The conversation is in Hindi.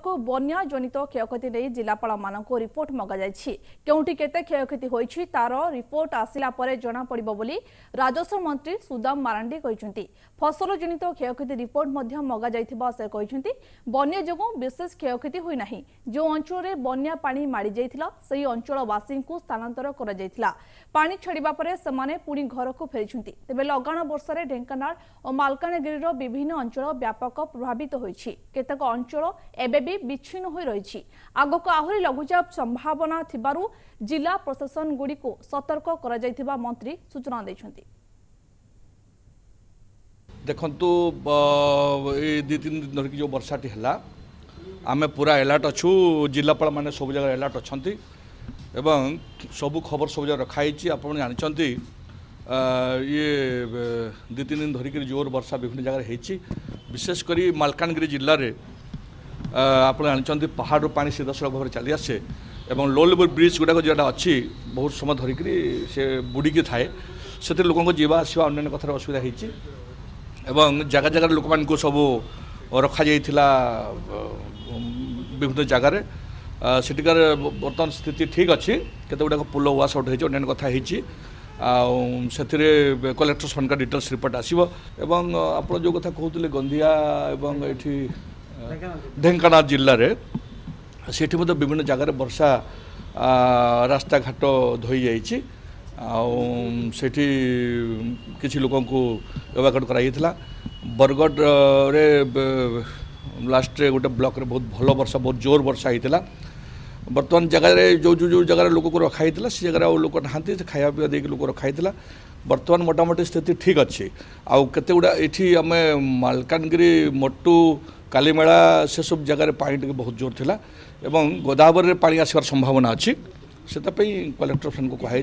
को बन्या जनित क्षयक्षति नहीं जिलापाल मानक रिपोर्ट मगा केउंटी केते क्षयक्षति होईछि तार रिपोर्ट आसिला परे जना पड़िबो बोली राजस्व मंत्री सुदाम मारांडी कहिसेंती। फसल जनित क्षयक्षति रिपोर्ट मध्य मगा जाइथिबा से कहिसेंती। बन्या जोगु विशेष क्षयक्षति होई नाही। जो अंचल रे बन्या पानी माडी जाइथिला सेही अंचलवासी को स्थानांतर करा जाइथिला। पानी छड़िबा परे समाने पुणी घर को फेरिछंती। तेबे लगाण वर्षा रे ढेंकानाल और मालकानगिरी विभिन्न अंचल व्यापक प्रभावित होईछि। केतक अंचल एबे भी विच्छिन्न होई रहिछि। आगको आहुरी लघुचाप संभावना थिबारु जिला प्रशासन गुडी को सतर्क करा जाइथिबा मंत्री सूचना दैछंती। देखंतु ए 2-3 दिन धरकी जो वर्षाटी हला आमे पूरा अलर्ट अच्छु। जिलापाल माने सब जगह अलर्ट अछंती एवं सब खबर सब जगह रखाई। आप जानते ये 2-3 दिन धरिक जोर वर्षा विभिन्न जगह होती। विशेषकर मालकानगिरी जिले में आप जानते पहाड़ पानी सीधा सड़क भाव चली आसे और लो लेवल ब्रिज गुड़ाक जोटा अच्छी बहुत समय धरिक से बुड़िकी थाए से लोक जावा आसवा अन्य कथार असुविधा होती। जगह जगह लोक मान सब रखा जाइथिला विभिन्न जगार सेटिकार बर्तमान स्थिति ठीक अच्छी। केते गुड़ाक पुल वाश आउट होती अन्य कथा होती। से कलेक्टर मान डिटेल्स रिपोर्ट आसो। आप जो कथा कहते गंधिया एवं ये ढेंकानाल जिले में से विभिन्न जगार वर्षा रास्ता घाट धोई जाइए। सेठी किसी लोक एवाकुएट कराइला। बरगढ़ रे लास्ट रे गोटे ब्लॉक रे बहुत भल वर्षा बहुत जोर वर्षा होता। बर्तमान जगह जो जो जो जगह लोक को रखाई से जगह लोक नहांती खाया पीवा देके लोक रखाई। बर्तमान मोटामोटी स्थिति ठीक अच्छी। आउ केते गुड़ा ये आम मालकानगिरी मोटू कालीमेला से सब जगह पानी बहुत जोर थिला एवं गोदावरी पानी आसवार संभावना अच्छी। से कलेक्टर को कहुई।